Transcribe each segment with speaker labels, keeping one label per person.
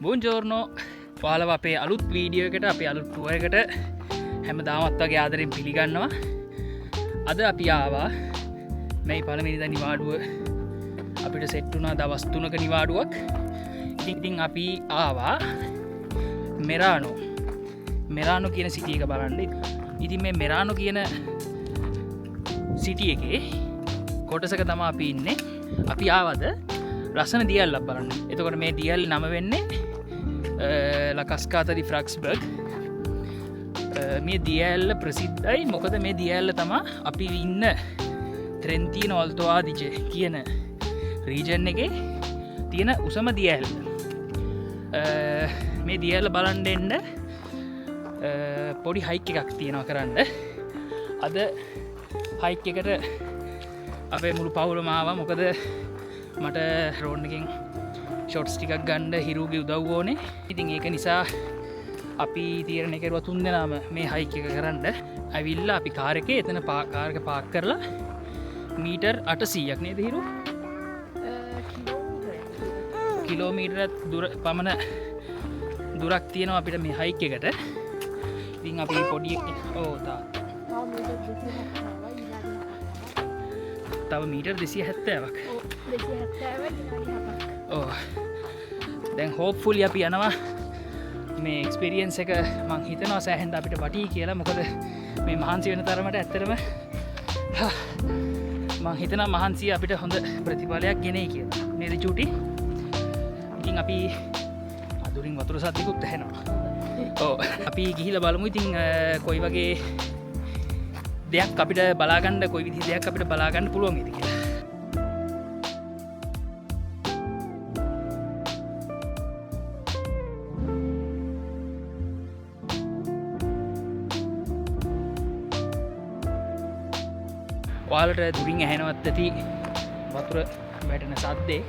Speaker 1: Buongiorno. ඔයාලව අපේ අලුත් video එකට අපේ අලුත් ටුවර් එකට හැමදාමත් වගේ ආදරෙන් පිළිගන්නවා. අද අපි ආවා මේ පළවෙනිදා නිවාඩුව අපිට සෙට් වුණා දවස් 3ක නිවාඩුවක්. ඉතින් අපි ආවා මෙරානෝ කියන සිටි එක බලන්න. ඉතින් මේ මෙරානෝ කියන සිටි එකේ කොටසක තමයි අපි ඉන්නේ. අපි ආවද ලස්සන දියල්ලක් බලන්න. එතකොට මේ දියල් නම වෙන්නේ La Cascata di Flaxberg. මේ දියඇල්ල ප්‍රසිද්ධයි. මොකද මේ දියඇල්ල තමා අපි ඉන්න ට්‍රෙන්තියන Alto Adige කියන රීජන් එකේ තියෙන උසම දියඇල්ල. මේ දියඇල්ල බලන්න එන්න පොඩි හයික් එකක් තියෙනවා කරන්න. අද හයික් එකට අපේ මුළු පවුලම ආවා. මොකද මට රෝඩ් එකෙන් ෂොට්ස් ටිකක් ගන්න හිරුගේ උදව් ඕනේ. ඉතින් ඒක නිසා අපි තීරණය කරුවා 3 දෙනාම මේ හයික් එක කරන්න. ඇවිල්ලා අපි කාර් එකේ එතන කාර් එක පාක් කරලා මීටර් 800ක් නේද හිරු? කිලෝමීටර් පමණ දුරක් තියෙනවා අපිට මේ හයික් එකට. ඉතින් අපි පොඩි තව මීටර් 270ක්. දැන් හෝප්ෆුලි අපි යනවා. මේ එක්ස්පීරියන්ස් එක මං හිතනවා සෑහෙන්න අපිට වටී කියලා. මොකද මේ මහන්සි වෙන තරමට ඇත්තටම මං හිතනවා මහන්සිය අපිට හොඳ ප්‍රතිඵලයක් ගෙනයි කියලා. නේද චූටි? ඉතින් අපි අදුරින් වතුර සද්දිකුත් ඇහෙනවා. අපි ගිහිල්ලා බලමු ඉතින් කොයි වගේ දෙයක් අපිට බලාගන්න, කොයි විදිහ දෙයක් අපිට බලාගන්න පුළුවන් වේද කියලා. ඔයාලට දුරින් ඇහෙනවත් ඇති වතුර වැටෙන සද්දේ.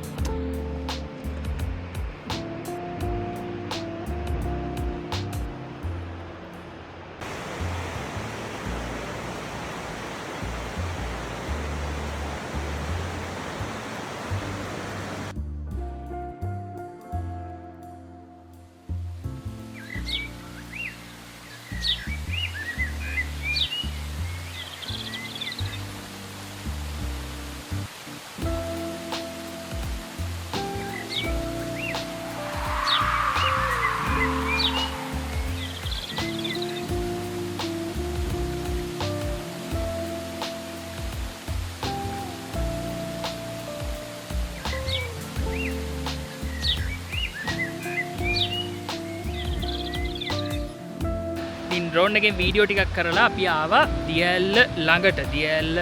Speaker 1: ඩ්‍රෝන් එකෙන් වීඩියෝ ටිකක් කරලා අපි ආවා දියඇල්ල ළඟට. දියඇල්ල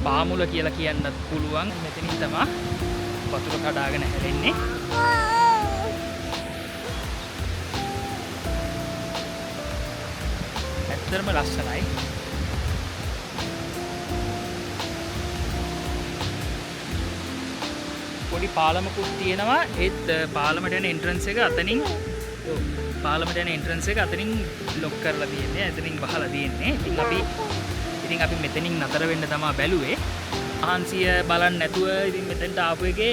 Speaker 1: පාමුල කියලා කියන්නත් පුළුවන්. මෙතනින් තමයි වතුර කඩාගෙන හැලෙන්නේ. ඇත්තටම ලස්සනයි. පොඩි පාලමකුත් තියෙනවා. ඒත් පාලමට යන එන්ට්‍රන්ස් එක අතනින් පාලමට යන එන්ට්‍රන්ස් එක අතනින් ලොක් කරලා තියෙන්නේ. එතනින් වහලා තියෙන්නේ. ඉතින් අපි මෙතනින් නතර වෙන්න තමයි බැලුවේ. ආහන්සිය බලන්න නැතුව ඉතින් මෙතෙන්ට ආපු එකේ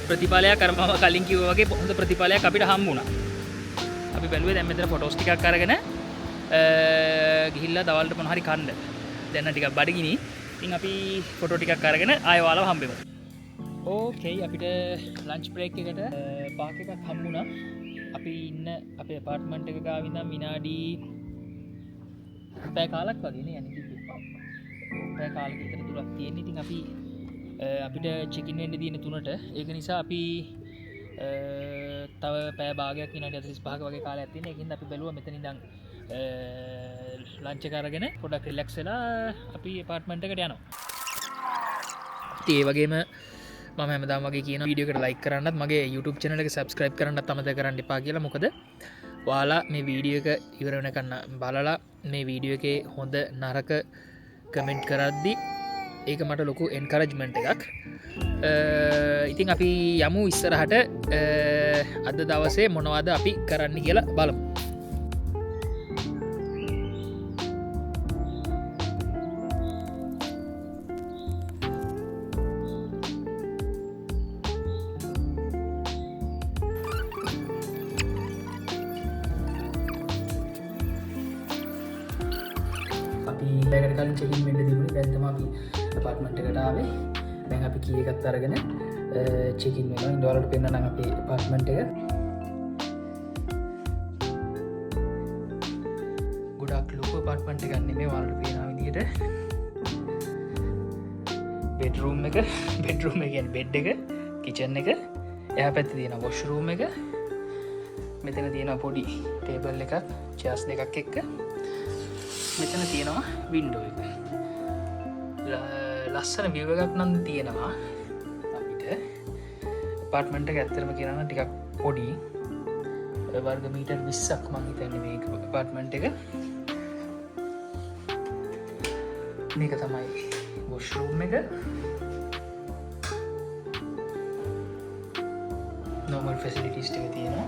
Speaker 1: ප්‍රතිඵලයක් අර මම කලින් කිව්වා වගේ හොඳ ප්‍රතිඵලයක් අපිට හම්බුණා. අපි බැලුවේ දැන් මෙතන ෆොටෝස් ටිකක් අරගෙන ගිහිල්ලා දවල්ට මොන හරි කන්න. දැන් ටිකක් බඩගිනි. ඉතින් අපි ෆොටෝ ටිකක් අරගෙන ආයෙ ඔයාලව හම්බෙමු. ඕකේ අපිට ලන්ච් බ්‍රේක් එකට පාක් එකක් හම්බුණා. අපි ඉන්න අපේ ඇපාර්ට්මන්ට් එක ගාව ඉඳන් විනාඩි පැය කාලක් වගේ නේ යන්නේ කිව්වේ. පැය කාලෙක විතර දුරක් තියෙන. ඉතින් අපි අපිට චෙක් ඉන් වෙන්න දින 3ට. ඒක නිසා අපි තව පැය භාගයක් විනාඩි 45ක වගේ කාලයක් තියෙන. ඒකින්ද අපි බැලුවා මෙතන ඉඳන් ලන්ච් එක අරගෙන පොඩක් රිලැක්ස් වෙලා අපි ඇපාර්ට්මන්ට් එකට යනවා. ඉතින් ඒ වගේම මම හැමදාම වගේ කියන වීඩියෝ එකට ලයික් කරන්නත් මගේ YouTube channel එක subscribe කරන්නත් අමතක කරන්න එපා කියලා. මොකද ඔයාලා මේ වීඩියෝ එක ඉවර වෙනකන් බලලා මේ වීඩියෝ එකේ හොඳ නරක කමෙන්ට් කරද්දී ඒක මට ලොකු එන්කරේජ්මන්ට් එකක්. ඉතින් අපි යමු ඉස්සරහට. අද දවසේ මොනවද අපි කරන්න කියලා බලමු. කලින් චෙකින් වෙන්න තිබුණේ. දැන් තමයි අපි අපාර්ට්මන්ට් එකට ආවේ. දැන් අපි කී එකත් අරගෙන චෙකින් වෙනවා. ඉන්න ඔයාලට පෙන්නනම් අපේ අපාර්ට්මන්ට් එක. ගොඩක් ලොකු අපාර්ට්මන්ට් එකක් නෙමෙයි ඔයාලට පේන විදිහට. බෙඩ්රූම් එක කියන්නේ බෙඩ් එක, කිචන් එක, එහා පැත්තේ තියෙන වොෂ්රූම් එක, මෙතන තියෙන පොඩි ටේබල් එකක්, චෙයර්ස් දෙකක් එක්ක, මෙතන තියෙනවා වින්ඩෝ එක. ලස්සන view එකක් නම් තියෙනවා අපිට. අපාර්ට්මන්ට් එක ඇත්තටම කියනවා නම් ටිකක් පොඩි. වර්ග මීටර් 20ක් මම හිතන්නේ මේක අපාර්ට්මන්ට් එක. මේක තමයි වොෂ්රූම් එක. normal facilities ටික තියෙනවා.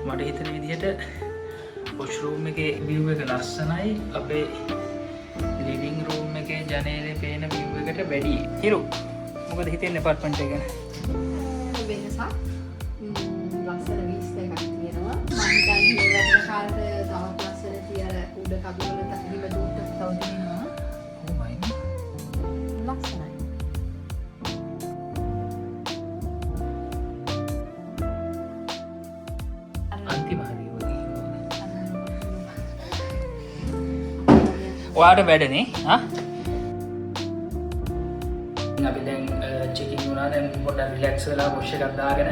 Speaker 1: මට හිතන විදිහට වොෂ්රූම් එකේ view එක ලස්සනයි. අපේ ලිවිං රූම් එකේ ජනේලේ පේන view එකට වැඩි. හිරු මොකද හිතෙන්නේ අපාර්ට්මන්ට් එක ගැන?
Speaker 2: වෙනසක් ලස්සන වීස් එකක් තියෙනවා. මම දැන් මේ වැඩ කාලේ තවත් ලස්සන තියලා උඩ කබල තහිම දුට්ට තව තියෙනවා.
Speaker 1: Oh my god.
Speaker 2: ලස්සනයි.
Speaker 1: අන්තිම හරිය වගේ. ඔයාට වැඩනේ හා? අපි දැන් චෙකින් වුණා. දැන් පොඩ්ඩක් රිලැක්ස් වෙලා වොෂ් එකක් දාගෙන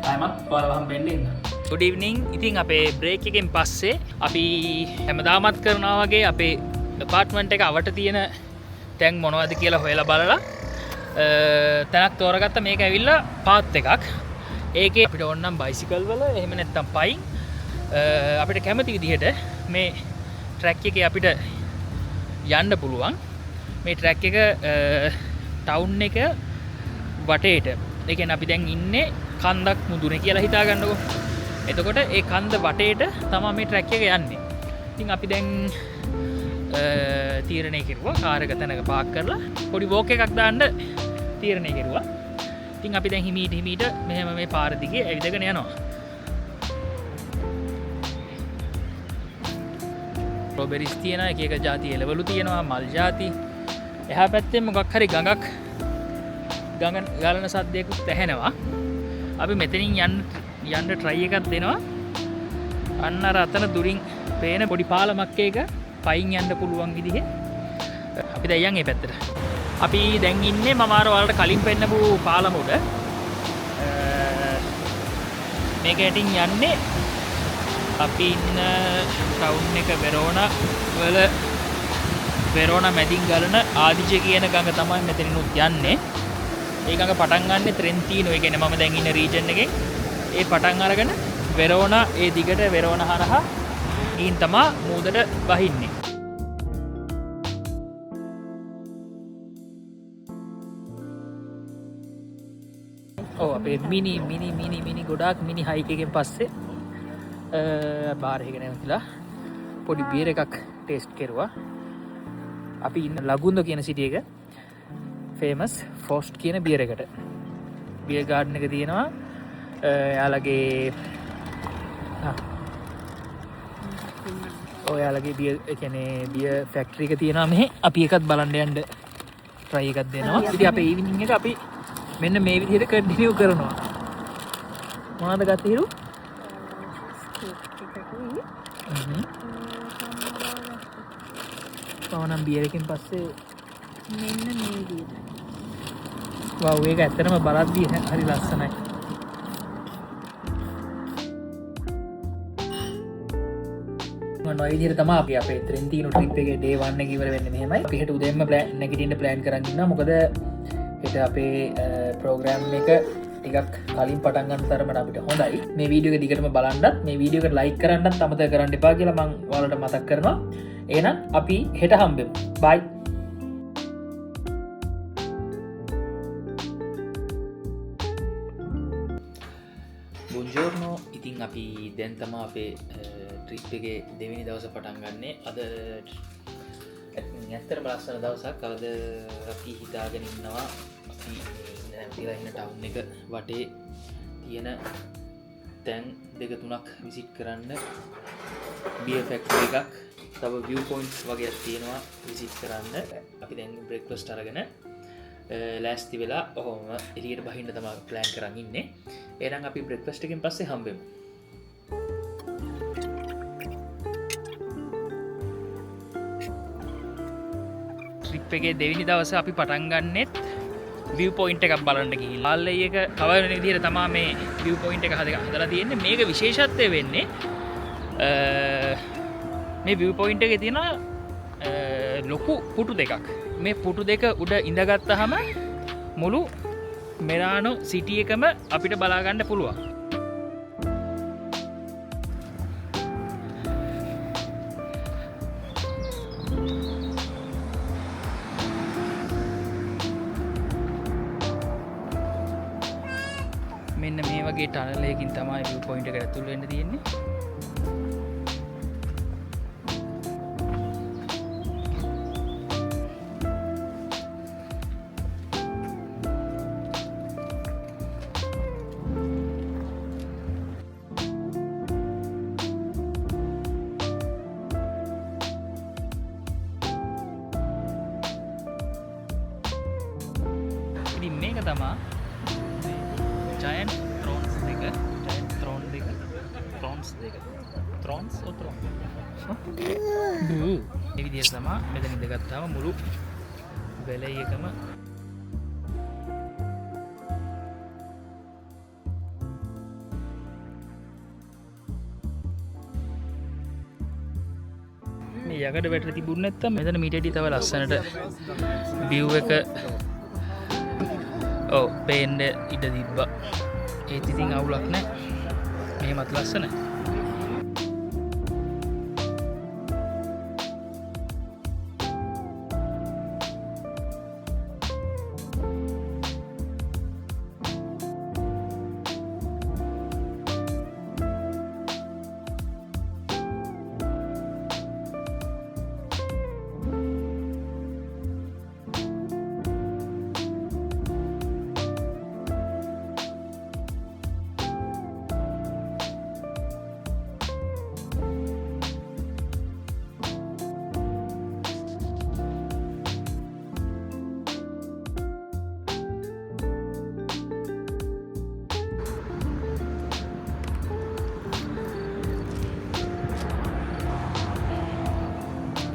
Speaker 1: ආයමත් ඔයාලා වහම වෙන්න ඉන්න. good evening. ඉතින් අපේ බ්‍රේක් එකෙන් පස්සේ අපි හැමදාමත් කරනවා වගේ අපේ අපාර්ට්මන්ට් එක අවට තියෙන තැන් මොනවද කියලා හොයලා බලලා තැනක් තෝරගත්ත. මේක ඇවිල්ලා පාත් එකක්. ඒකේ අපිට ඕනනම් බයිසිකල් වල එහෙම නැත්නම් පයින් අපිට කැමති විදිහට මේ ට්‍රැක් එකේ අපිට යන්න පුළුවන්. මේ ට්‍රැක් එක ටවුන් එක වටේට. ඒ කියන්නේ අපි දැන් ඉන්නේ කන්දක් මුදුනේ කියලා හිතා ගන්නකො. එතකොට ඒ කන්ද වටේට තමයි මේ ට්‍රැක් එක යන්නේ. ඉතින් අපි දැන් තීරණය කෙරුවා කාර් එක තැනක පාක් කරලා පොඩි වෝක් එකක් දාන්න තීරණය කෙරුවා. ඉතින් අපි දැන් හිමීට මෙහෙම මේ පාර දිගේ ඇවිදගෙන යනවා. ස්ට්‍රෝබෙරිස් තියෙනවා, එක එක ಜಾති එළවලු තියෙනවා, මල් ಜಾති. එහා පැත්තේ මොකක් හරි ගඟ ගලන සද්දයකුත් ඇහෙනවා. අපි මෙතනින් යන්න try එකක් දෙනවා. අන්න අර අතන දුරින් පේන පොඩි පාලමක් එක පයින් යන්න පුළුවන් විදිහේ. අපි දැන් යන් මේ පැත්තට. අපි දැන් ඉන්නේ මම අර ඔයාලට කලින් පෙන්නපු පාලම උඩ. මේක යටින් යන්නේ අපි ඉන්න ටවුන් එක වෙරෝනා මැදින් ගලන ආදිජ කියන ගඟ තමයි මෙතනිනුත් යන්නේ. ඒ ගඟ පටන් ගන්නෙ ත්‍රෙන්තීනෝ. ඒ කියන්නේ මම දැන් ඉන්න රීජන් එකෙන් ඒ පටන් අරගෙන වෙරෝනා ඒ දිගට වෙරෝනා හරහා ගිහින් තමයි මූදට වහින්නේ. ඔව් අපේ මිනි ගොඩාක් මිනි හයික් එකෙන් පස්සේ බාර් එකේ නැවතිලා පොඩි බියර් එකක් ටේස්ට් කරුවා. අපි ඉන්න ලගුන්ද කියන සිටි එක ෆේමස් ෆෝස්ට් කියන බියර් එකට. බියර් ගාඩන් එක තියෙනවා. එයාලගේ ඔයාලගේ බියර් කියන්නේ බියර් ෆැක්ටරි එක තියෙනවා මෙහෙ. අපි එකත් බලන්න යන්න try එකක් දෙනවා. ඉතින් අපේ ඊවිනිං එක අපි මෙන්න මේ විදිහට කන්ටිනියු කරනවා. මොනවද ගත්තේ හිරු? තවනම් බියර් එකෙන් පස්සේ
Speaker 2: මෙන්න මේ විදිහට.
Speaker 1: වව් ඒක ඇත්තටම බලද්දී හරි ලස්සනයි. මොන විදිහට තමයි අපි අපේ ත්‍රෙන්තීනෝ ට්‍රිප් එකේ ඩේ 1 එක ඉවර වෙන්නේ මෙහෙමයි. අපි හෙට උදේම නැගිටින්න ප්ලෑන් කරන් ඉන්නවා. මොකද හෙට අපේ ප්‍රෝග්‍රෑම් එක ටිකක් කලින් පටන් ගන්න තරමට අපිට හොඳයි. මේ වීඩියෝ එක දිගටම බලන්නත්, මේ වීඩියෝ එක ලයික් කරන්නත් අමතක කරන්න එපා කියලා මම ඔයාලට මතක් කරනවා. එහෙනම් අපි හෙට හම්බෙමු. බයි. බොන්ජෝර්නෝ. ඉතින් අපි දැන් තමයි අපේ ට්‍රිප් එකේ දෙවෙනි දවස පටන් ගන්නේ. අද ඇත්තටම ලස්සන දවසක්. අද අපි හිතාගෙන ඉන්නවා අපි නැතිලා ඉන්න ටවුන් එක වටේ තියෙන තැන් 2-3ක් විසිට් කරන්න බියර් ෆැක්ටරි එකක් තව view points වගේක් තියෙනවා විසිට් කරන්න. අපි දැන් බ්‍රේක්ෆාස්ට් අරගෙන ලෑස්ති වෙලා ඔහොම එළියට බහින්න තමයි ප්ලෑන් කරන් ඉන්නේ. එහෙනම් අපි බ්‍රේක්ෆාස්ට් එකෙන් පස්සේ හම්බෙමු. ට්‍රිප් එකේ දෙවෙනි දවසේ අපි පටන් ගන්නෙත් view point එකක් බලන්න ගිහිල්ලා. ආල්ලේ එක කවර් වෙන විදිහට තමයි මේ view point එක හදලා තියෙන්නේ. මේක විශේෂත්වය වෙන්නේ මේ view point එකේ තියෙන ලොකු පුටු දෙකක්. මේ පුටු දෙක උඩ ඉඳගත්තාම මුළු මෙරානෝ සිටි එකම අපිට බලා ගන්න පුළුවන්. මෙන්න මේ වගේ ටනල් එකකින් තමයි view point එකට ඇතුල් වෙන්න තියෙන්නේ. ඉතින් මේක තමයි giant thrones දෙක මේ විදිහට තමයි මෙතන ඉඳගත්තාම මුළු වැලේ එකම මේ යකඩ වැටලා තිබුණ නැත්තම් මෙතන මීටරටි තව ලස්සනට view එක පේන්න ඉඩ තිබ්බා. ඒත් ඉතින් අවුලක් නැහැ. මෙහෙමත් ලස්සනයි.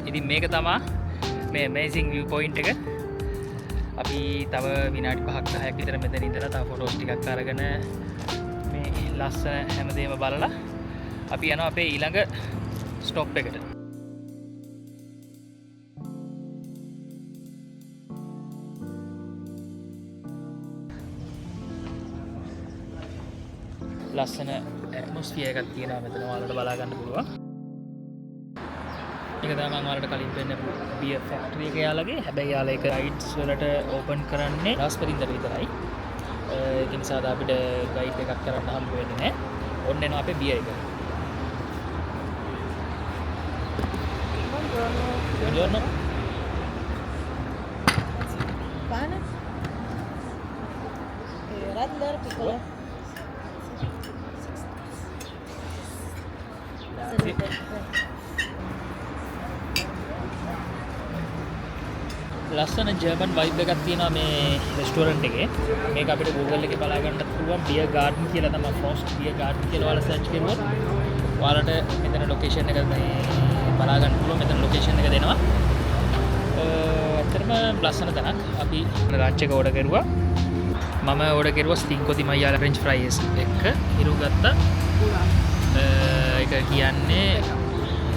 Speaker 1: ඉතින් මේක තමයි මේ amazing view point එක. අපි තව විනාඩි 5ක් 10ක් විතර මෙතන ඉඳලා තව ෆොටෝස් ටිකක් අරගෙන මේ ලස්සන හැමදේම බලලා අපි යනවා අපේ ඊළඟ ස්ටොප් එකට. ලස්සන ඇට්මොස්ෆියර් එකක් තියෙනවා මෙතන ඔයාලට බලා ගන්න පුළුවන්. ඒක තමයි මම ඔයාලට කලින් පෙන්නපු බියර් ෆැක්ටරි එක යාලගේ. හැබැයි යාලා ඒක රයිඩ්ස් වලට ඕපන් කරන්නේ බ්‍රහස්පතින්දා විතරයි. ඒක නිසා අපිට ගයිඩ් එකක් කරන්න හම්බ වෙන්නේ නැහැ. ඔන්න එනවා අපේ බියර් එක. Buongiorno.
Speaker 3: Pane? Radler, piccolo.
Speaker 1: ලස්සන ජර්මන් වයිබ් එකක් තියෙනවා මේ රෙස්ටෝරන්ට් එකේ. මේක අපිට Google එකේ බලා ගන්නත් පුළුවන්. බියර් ගාඩන් කියලා තමයි ෆ්‍රොස්ට් බියර් ගාඩන් කියලා ඔයාලා සර්ච් කරුවොත් ඔයාලට මෙතන ලොකේෂන් එක මේ බලා ගන්න පුළුවන්. මෙතන ලොකේෂන් එක දෙනවා. ඇත්තටම ලස්සන තැනක්. අපි ලන්ච් එක ඕඩර් කරුවා. මම ඕඩර් කරුවා ස්ටින්කෝ ති මයියාලා ෆ්‍රෙන්ච් ෆ්‍රයිස් එක ඉරු ගත්තා. ඒක කියන්නේ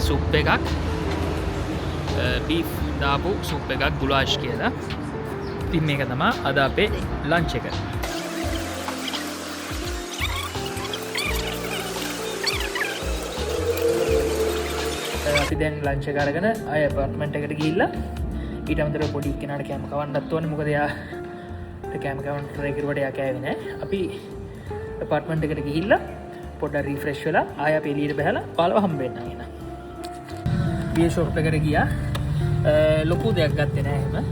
Speaker 1: සුප් එකක්. බීෆ් දාපු සුප් එකක් ගුලාෂ් කියලා. ඉතින් මේක තමයි අද අපේ ලන්ච් එක. අපි දැන් ලන්ච් එක අරගෙන ආය අපර්ට්මන්ට් එකට ගිහිල්ලා ඊට අමතරව පොඩි කෙනාට කෑම කවන්නත් ඕනේ. මොකද එයාට කෑම කවන්න try කරුවට එයා කෑවේ නැහැ. අපි අපර්ට්මන්ට් එකට ගිහිල්ලා පොඩ්ඩක් රිෆ්‍රෙෂ් වෙලා ආය අපි එළියට බහලා 15 හම්බ වෙන්න නේද. බියර් ෂොප් එකට ගියා. ලොකු දෙයක් ගත්තේ නෑ එහෙම.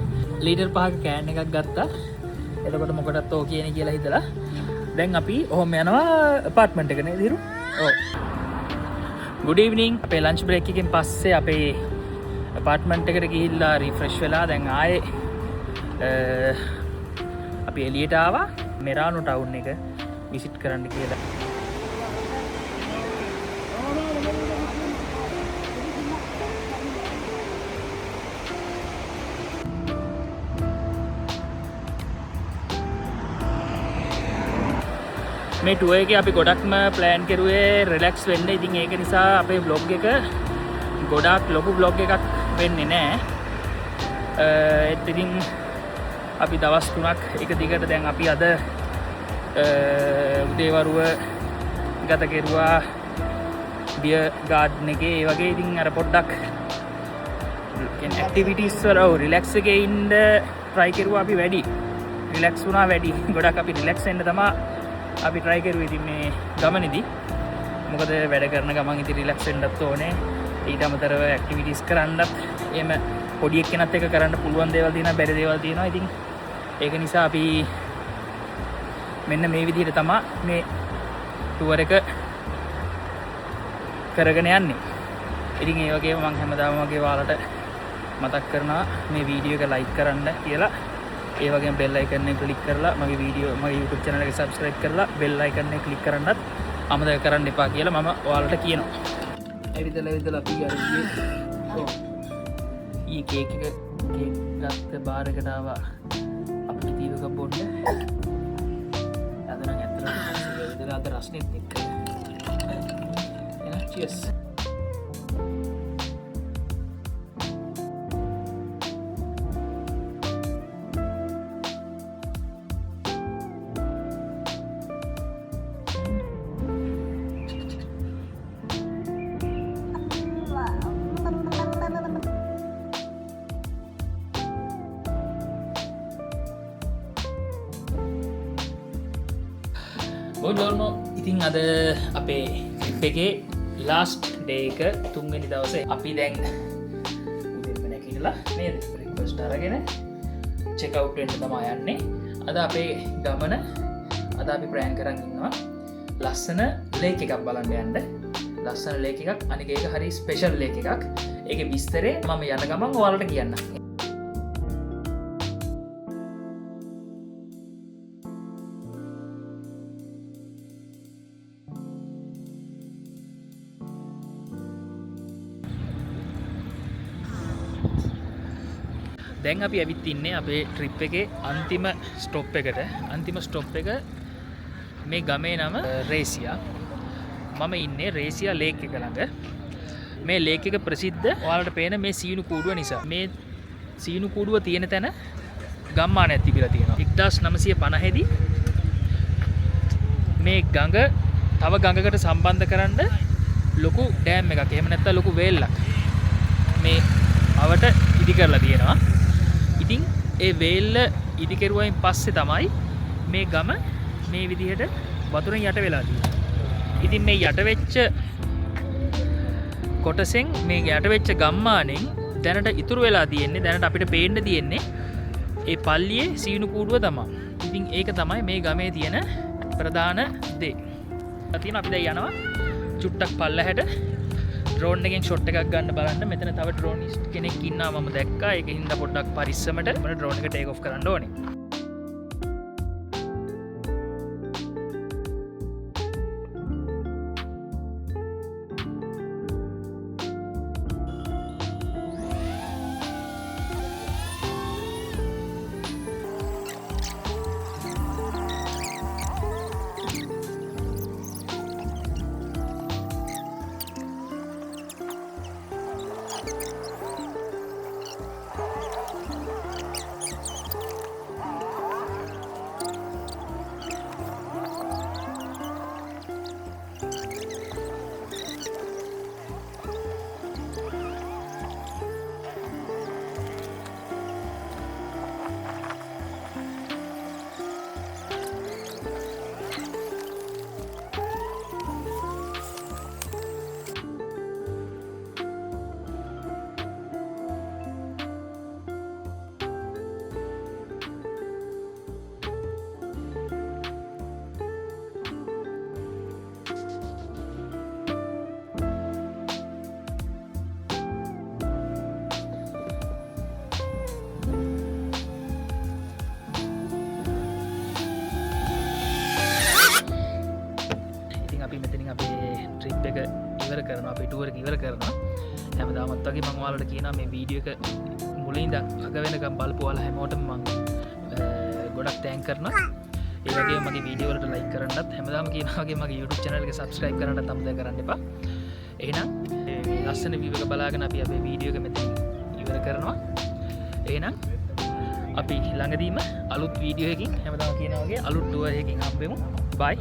Speaker 1: ලීටර් 5ක කෑන් එකක් ගත්තා. එතකොට මොකටද ඕ කියන්නේ කියලා හිතලා දැන් අපි ඔහොම යනවා apartment එකට නේද හිරු? ඔව්. good evening. අපේ lunch break එකෙන් පස්සේ අපේ apartment එකට ගිහිල්ලා refresh වෙලා දැන් ආයේ අපි එළියට ආවා මෙරානෝ ටවුන් එක visit කරන්න කියලා. මේ ටුවර් එකේ අපි ගොඩක්ම ප්ලෑන් කරුවේ රිලැක්ස් වෙන්න. ඉතින් ඒක නිසා අපේ vlog එක ගොඩක් ලොකු vlog එකක් වෙන්නේ නැහැ. ඒත් ඉතින් අපි දවස් 3ක් එක දිගට දැන් අපි අද උදේවරුව ගත කෙරුවා බියර් ගාඩන් එකේ. ඒ වගේ ඉතින් අර පොඩ්ඩක් ඇක්ටිවිටීස් වල රිලැක්ස් එකේ ඉන්න try කරුවා අපි වැඩි. රිලැක්ස් වුණා වැඩි. ගොඩක් අපි රිලැක්ස් වෙන්න තමයි අපි try කරුවේ ඉතින් මේ ගමනේදී. මොකද වැඩ කරන ගමන් ඉතින් රිලැක්ස් වෙන්නත් ඕනේ. ඊට අමතරව ඇක්ටිවිටීස් කරන්නත් එහෙම පොඩි එක්කෙනත් එක කරන්න පුළුවන් දේවල් තියෙනවා, බැරි දේවල් තියෙනවා. ඉතින් ඒක නිසා අපි මෙන්න මේ විදිහට තමයි මේ ටුවර් එක කරගෙන යන්නේ. ඉතින් ඒ වගේම මම හැමදාම වගේ ඔයාලට මතක් කරනවා මේ වීඩියෝ එක ලයික් කරන්න කියලා. ඒ වගේම බෙල් අයිකන් එක ක්ලික් කරලා මගේ වීඩියෝ මගේ YouTube channel එක subscribe කරලා බෙල් අයිකන් එක ක්ලික් කරන්නත් අමතක කරන්න එපා කියලා මම ඔයාලට කියනවා. ඇවිදලා අපි ඊ කේක් එක ගත්ත බාර් එකට ආවා අපිට තීවක බොන්න. අද නම් ඇත්තටම අද රස්නෙත් එක්ක එන cheers. බොඩ්ඩෝනෝ ඉතින් අද අපේ ට්‍රිප් එකේ ලාස්ට් ඩේ එක තුන්වෙනි දවසේ අපි දැන් උදේම නැගිටලා නේද බ්‍රේක්ෆාස්ට් අරගෙන චෙක් අවුට් වෙන්න තමයි යන්නේ. අද අපේ ගමන අද අපි ප්ලෑන් කරන් ඉන්නවා ලස්සන ලේක් එකක් බලන්න යන්න. ලස්සන ලේක් එකක්, අනික ඒක හරි ස්පෙෂල් ලේක් එකක්. ඒකේ විස්තරේ මම යන ගමන් ඔයාලට කියන්නම්. දැන් අපි ඇවිත් ඉන්නේ අපේ ට්‍රිප් එකේ අන්තිම ස්ටොප් එකට. අන්තිම ස්ටොප් එක මේ ගමේ නම රේසියා. මම ඉන්නේ රේසියා ලේක් එක ළඟ. මේ ලේක් එක ප්‍රසිද්ධ ඔයාලට පේන මේ සීනු කූඩුව නිසා. මේ සීනු කූඩුව තියෙන තැන ගම්මානයක් තිබිලා තියෙනවා. 1950 දී මේ ගඟ තව ගඟකට සම්බන්ධ කරන්න ලොකු ඩෑම් එකක් එහෙම නැත්නම් ලොකු වේල්ලක් මේ අවට ඉදි කරලා තියෙනවා. ඉතින් ඒ වේල්ල ඉදි කෙරුවයින් පස්සේ තමයි මේ ගම මේ විදිහට වතුරෙන් යට වෙලා තියෙන්නේ. ඉතින් මේ යට වෙච්ච කොටසෙන් මේ යට වෙච්ච ගම්මානෙන් දැනට ඉතුරු වෙලා තියෙන්නේ, දැනට අපිට පේන්න තියෙන්නේ ඒ පල්ලියේ සීනු කූඩුව තමයි. ඉතින් ඒක තමයි මේ ගමේ තියෙන ප්‍රධාන දේ. අතින් අපි දැන් යනවා චුට්ටක් පල්ලහැට ඩ්‍රෝන් එකෙන් ෂොට් එකක් ගන්න බලන්න. මෙතන තව ඩ්‍රෝනිස්ට් කෙනෙක් ඉන්නවා මම දැක්කා. ඒකින් හින්දා පොඩ්ඩක් පරිස්සමට මම ඩ්‍රෝන් එක ටේක් ඔෆ් කරන්න ඕනේ. කරනවා පිටුවර ඉවර කරනවා හැමදාමත් වගේ මම ඔයාලට කියනවා මේ වීඩියෝ එක මුලින් ඉඳන් අග වෙනකම් බලපු ඔයාලා හැමෝටම මම ගොඩක් තෑන්ක් කරනවා ඒ වගේම මගේ වීඩියෝ වලට ලයික් කරන්නත් හැමදාම කියනවා වගේ මගේ YouTube channel එක subscribe කරන්නත් අමතක කරන්න එපා එහෙනම් මේ ලස්සන view එක බලාගෙන අපි අපේ වීඩියෝ එක මෙතන ඉවර කරනවා එහෙනම් අපි ළඟදීම අලුත් වීඩියෝ එකකින් හැමදාම කියනවා වගේ අලුත් ටුවර් එකකින් හම්බෙමු bye